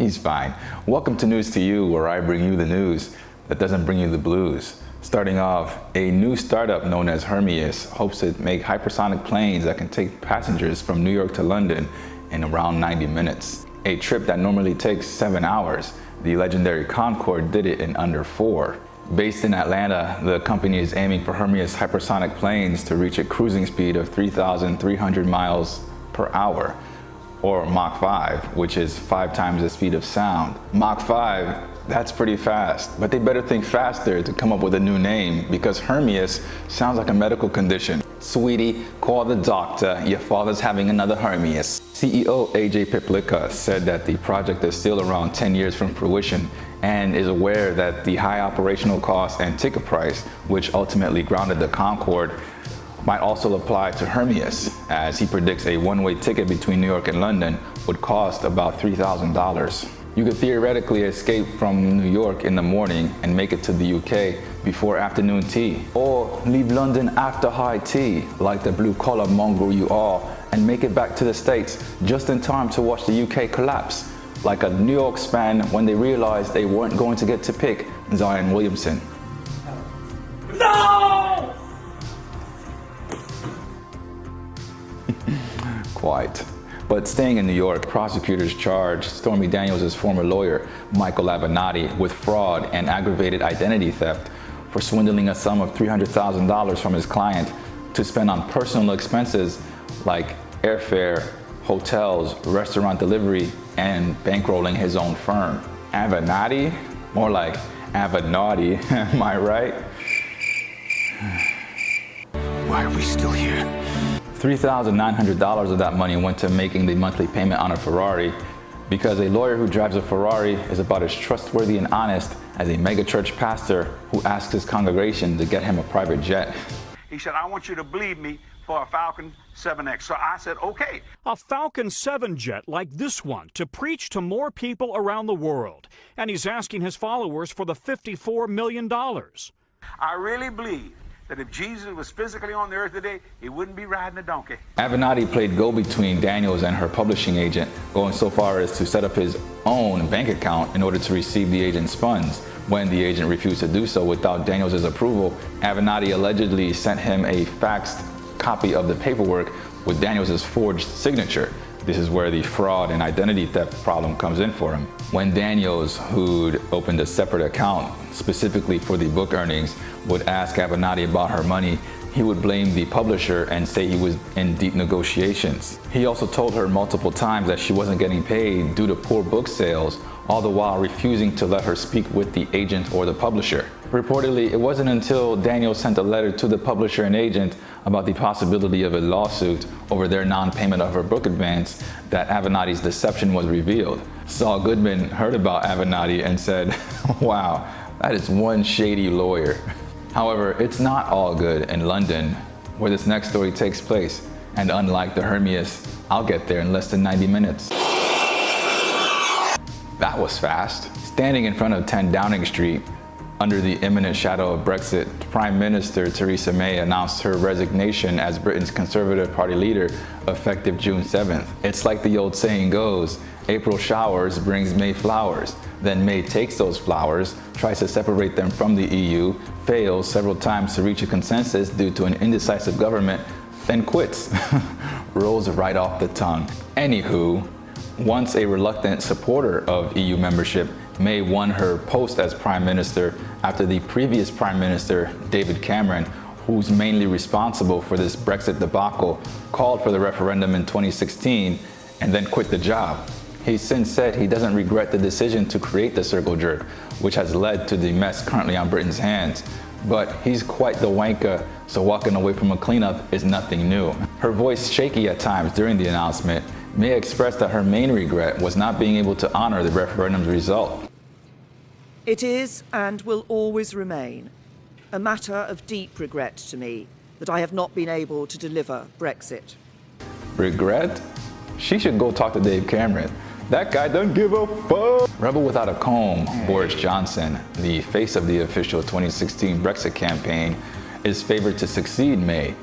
He's fine. Welcome to News to You, where I bring you the news that doesn't bring you the blues. Starting off, a new startup known as Hermes hopes to make hypersonic planes that can take passengers from New York to London in around 90 minutes. A trip that normally takes 7 hours. The legendary Concorde did it in under 4. Based in Atlanta, the company is aiming for Hermes hypersonic planes to reach a cruising speed of 3,300 miles per hour, or Mach 5, which is 5 times the speed of sound. Mach 5, that's pretty fast, but they better think faster to come up with a new name, because Hermes sounds like a medical condition. Sweetie, call the doctor, your father's having another Hermes. CEO AJ Piplica said that the project is still around 10 years from fruition and is aware that the high operational cost and ticket price, which ultimately grounded the Concorde, might also apply to Hermes, as he predicts a one-way ticket between New York and London would cost about $3,000. You could theoretically escape from New York in the morning and make it to the UK before afternoon tea, or leave London after high tea, like the blue-collar mongrel you are, and make it back to the States just in time to watch the UK collapse, like a New York fan when they realized they weren't going to get to pick Zion Williamson. No! Quite. But staying in New York, prosecutors charged Stormy Daniels' former lawyer, Michael Avenatti, with fraud and aggravated identity theft for swindling a sum of $300,000 from his client to spend on personal expenses like airfare, hotels, restaurant delivery, and bankrolling his own firm. Avenatti? More like Avenatti, am I right? Why are we still here? $3,900 of that money went to making the monthly payment on a Ferrari, because a lawyer who drives a Ferrari is about as trustworthy and honest as a megachurch pastor who asks his congregation to get him a private jet. He said, I want you to believe me for a Falcon 7X. So I said, okay. A Falcon 7 jet like this one to preach to more people around the world. And he's asking his followers for the $54 million. I really believe that if Jesus was physically on the earth today, he wouldn't be riding a donkey. Avenatti played go-between Daniels and her publishing agent, going so far as to set up his own bank account in order to receive the agent's funds. When the agent refused to do so without Daniels' approval, Avenatti allegedly sent him a faxed copy of the paperwork with Daniels' forged signature. This is where the fraud and identity theft problem comes in for him. When Daniels, who'd opened a separate account specifically for the book earnings, would ask Avenatti about her money, he would blame the publisher and say he was in deep negotiations. He also told her multiple times that she wasn't getting paid due to poor book sales, all the while refusing to let her speak with the agent or the publisher. Reportedly, it wasn't until Daniels sent a letter to the publisher and agent about the possibility of a lawsuit over their non-payment of her book advance that Avenatti's deception was revealed. Saul Goodman heard about Avenatti and said, wow, that is one shady lawyer. However, it's not all good in London, where this next story takes place, and unlike the Hermes, I'll get there in less than 90 minutes. That was fast. Standing in front of 10 Downing Street, under the imminent shadow of Brexit, Prime Minister Theresa May announced her resignation as Britain's Conservative Party leader effective June 7th. It's like the old saying goes, April showers brings May flowers. Then May takes those flowers, tries to separate them from the EU, fails several times to reach a consensus due to an indecisive government, then quits. Rolls right off the tongue. Anywho, once a reluctant supporter of EU membership, May won her post as Prime Minister after the previous Prime Minister, David Cameron, who's mainly responsible for this Brexit debacle, called for the referendum in 2016 and then quit the job. He's since said he doesn't regret the decision to create the circle jerk, which has led to the mess currently on Britain's hands. But he's quite the wanker, so walking away from a cleanup is nothing new. Her voice shaky at times during the announcement, May expressed that her main regret was not being able to honor the referendum's result. It is and will always remain a matter of deep regret to me that I have not been able to deliver Brexit. Regret? She should go talk to Dave Cameron. That guy doesn't give a fuck. Rebel without a comb, Boris Johnson, the face of the official 2016 Brexit campaign, is favored to succeed May,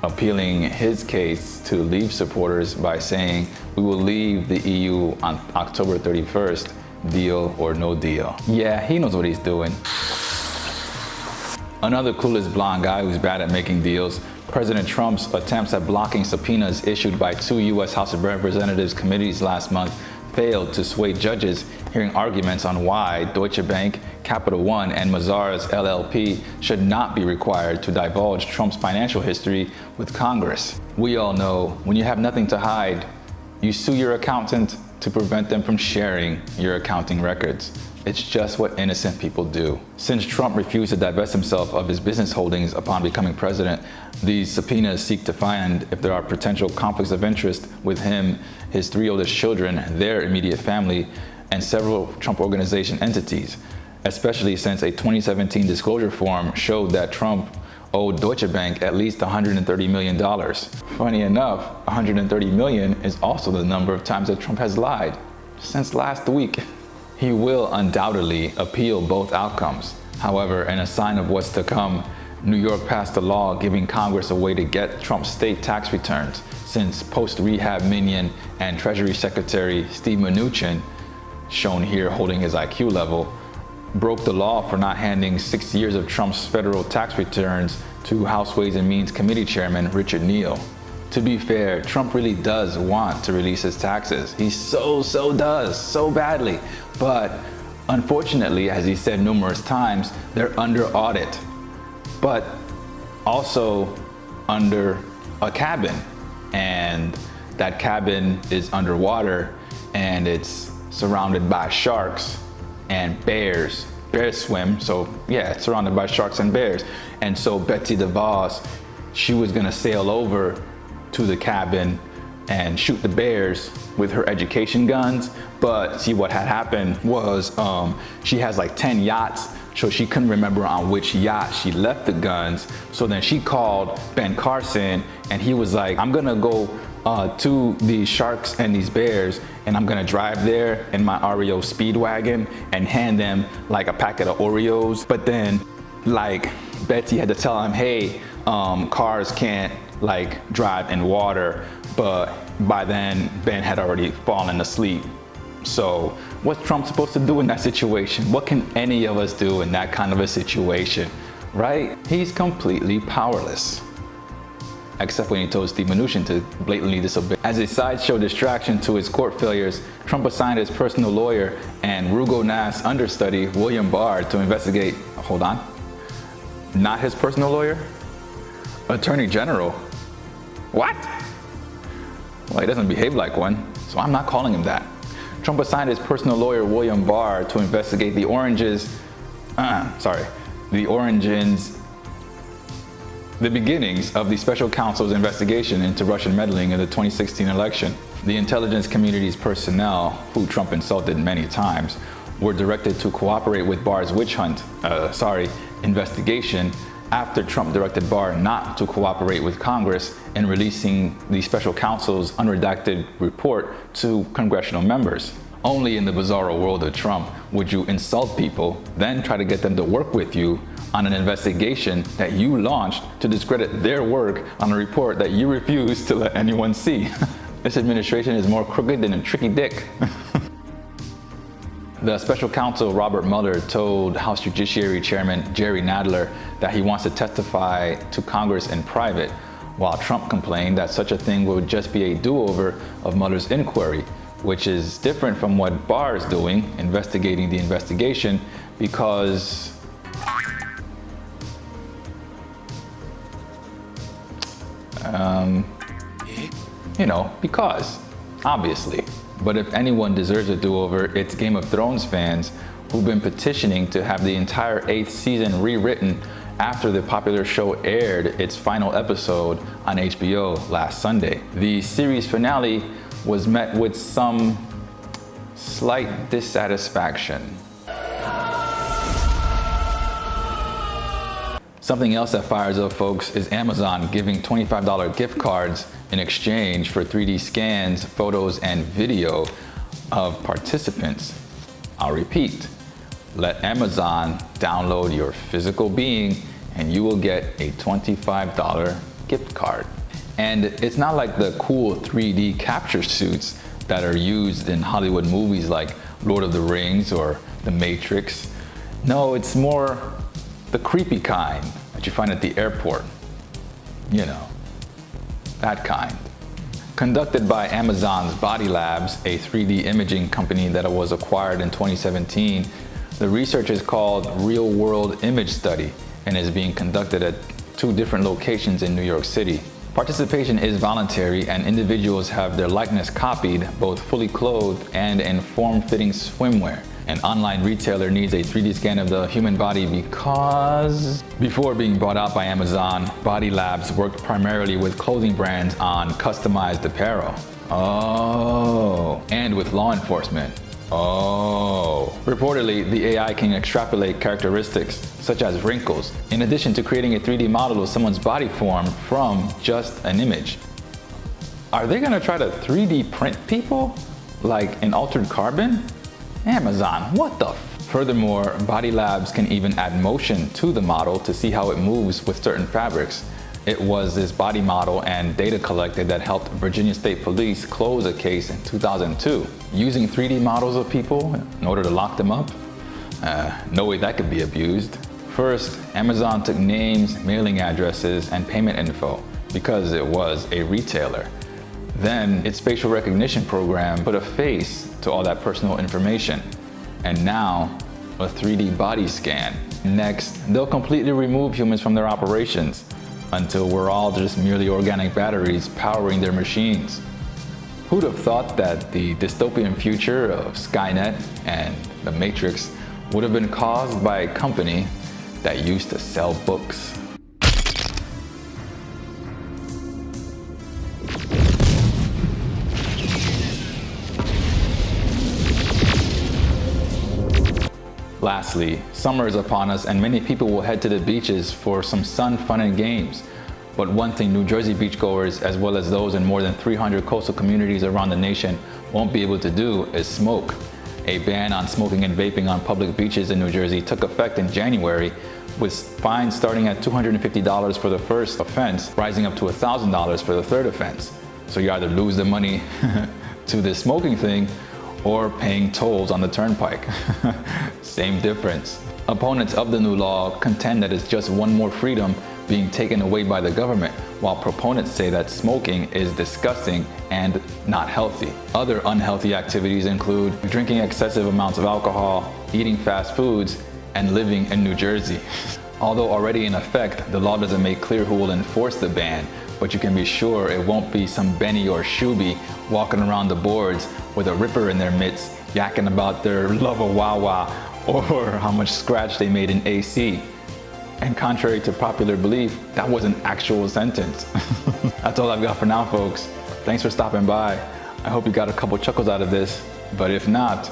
appealing his case to Leave supporters by saying we will leave the EU on October 31st, deal or no deal. Yeah, he knows what he's doing. Another clueless blonde guy who's bad at making deals, President Trump's attempts at blocking subpoenas issued by 2 U.S. House of Representatives committees last month failed to sway judges hearing arguments on why Deutsche Bank, Capital One, and Mazars LLP should not be required to divulge Trump's financial history with Congress. We all know when you have nothing to hide, you sue your accountant to prevent them from sharing your accounting records. It's just what innocent people do. Since Trump refused to divest himself of his business holdings upon becoming president, these subpoenas seek to find if there are potential conflicts of interest with him, his 3 oldest children, their immediate family, and several Trump Organization entities, especially since a 2017 disclosure form showed that Trump owed Deutsche Bank at least $130 million. Funny enough, $130 million is also the number of times that Trump has lied since last week. He will undoubtedly appeal both outcomes. However, in a sign of what's to come, New York passed a law giving Congress a way to get Trump's state tax returns, since post-rehab minion and Treasury Secretary Steve Mnuchin, shown here holding his IQ level, broke the law for not handing 6 years of Trump's federal tax returns to House Ways and Means Committee Chairman Richard Neal. To be fair, Trump really does want to release his taxes. He so does, so badly. But unfortunately, as he said numerous times, they're under audit, but also under a cabin. And that cabin is underwater and it's surrounded by sharks and bears. Bears swim, so yeah, it's surrounded by sharks and bears. And so Betsy DeVos, she was gonna sail over to the cabin and shoot the bears with her education guns. But see, what had happened was she has like 10 yachts, so she couldn't remember on which yacht she left the guns. So then she called Ben Carson and he was like, I'm gonna go to these sharks and these bears and I'm gonna drive there in my REO Speedwagon and hand them like a packet of Oreos. But then like Betsy had to tell him, hey, cars can't like drive in water, but by then Ben had already fallen asleep. So what's Trump supposed to do in that situation? What can any of us do in that kind of a situation, right? He's completely powerless. Except when he told Steve Mnuchin to blatantly disobey. As a sideshow distraction to his court failures, Trump assigned his personal lawyer and Rugo Nass understudy William Barr to investigate, hold on, not his personal lawyer? Attorney General. What? Well, he doesn't behave like one, so I'm not calling him that. Trump assigned his personal lawyer William Barr to investigate the beginnings of the special counsel's investigation into Russian meddling in the 2016 election. The intelligence community's personnel, who Trump insulted many times, were directed to cooperate with Barr's investigation after Trump directed Barr not to cooperate with Congress in releasing the special counsel's unredacted report to congressional members. Only in the bizarro world of Trump would you insult people, then try to get them to work with you on an investigation that you launched to discredit their work on a report that you refused to let anyone see. This administration is more crooked than a tricky dick. The special counsel Robert Mueller told House Judiciary Chairman Jerry Nadler that he wants to testify to Congress in private, while Trump complained that such a thing would just be a do-over of Mueller's inquiry, which is different from what Barr is doing, investigating the investigation, because because, obviously. But if anyone deserves a do-over, it's Game of Thrones fans who've been petitioning to have the entire 8th season rewritten after the popular show aired its final episode on HBO last Sunday. The series finale was met with some slight dissatisfaction. Something else that fires up, folks, is Amazon giving $25 gift cards in exchange for 3D scans, photos, and video of participants. I'll repeat, let Amazon download your physical being and you will get a $25 gift card. And it's not like the cool 3D capture suits that are used in Hollywood movies like Lord of the Rings or The Matrix. No, it's more the creepy kind that you find at the airport. You know, that kind. Conducted by Amazon's Body Labs, a 3D imaging company that was acquired in 2017, the research is called Real World Image Study and is being conducted at 2 different locations in New York City. Participation is voluntary and individuals have their likeness copied, both fully clothed and in form-fitting swimwear. An online retailer needs a 3D scan of the human body because before being bought out by Amazon, Body Labs worked primarily with clothing brands on customized apparel. Oh, and with law enforcement. Oh. Reportedly, the AI can extrapolate characteristics such as wrinkles, in addition to creating a 3D model of someone's body form from just an image. Are they gonna try to 3D print people? Like in altered carbon? Amazon, what the f? Furthermore, Body Labs can even add motion to the model to see how it moves with certain fabrics. It was this body model and data collected that helped Virginia State Police close a case in 2002. Using 3D models of people in order to lock them up? No way that could be abused. First, Amazon took names, mailing addresses, and payment info because it was a retailer. Then, its facial recognition program put a face to all that personal information. And now, a 3D body scan. Next, they'll completely remove humans from their operations until we're all just merely organic batteries powering their machines. Who'd have thought that the dystopian future of Skynet and the Matrix would have been caused by a company that used to sell books? Lastly, summer is upon us and many people will head to the beaches for some sun, fun, and games. But one thing New Jersey beachgoers, as well as those in more than 300 coastal communities around the nation, won't be able to do is smoke. A ban on smoking and vaping on public beaches in New Jersey took effect in January, with fines starting at $250 for the first offense, rising up to $1,000 for the third offense. So you either lose the money to this smoking thing or paying tolls on the turnpike. Same difference. Opponents of the new law contend that it's just one more freedom being taken away by the government, while proponents say that smoking is disgusting and not healthy. Other unhealthy activities include drinking excessive amounts of alcohol, eating fast foods, and living in New Jersey. Although already in effect, the law doesn't make clear who will enforce the ban, but you can be sure it won't be some Benny or Shuby walking around the boards with a ripper in their midst, yakking about their love of Wawa or how much scratch they made in AC. And contrary to popular belief, that was an actual sentence. That's all I've got for now, folks. Thanks for stopping by. I hope you got a couple chuckles out of this, but if not,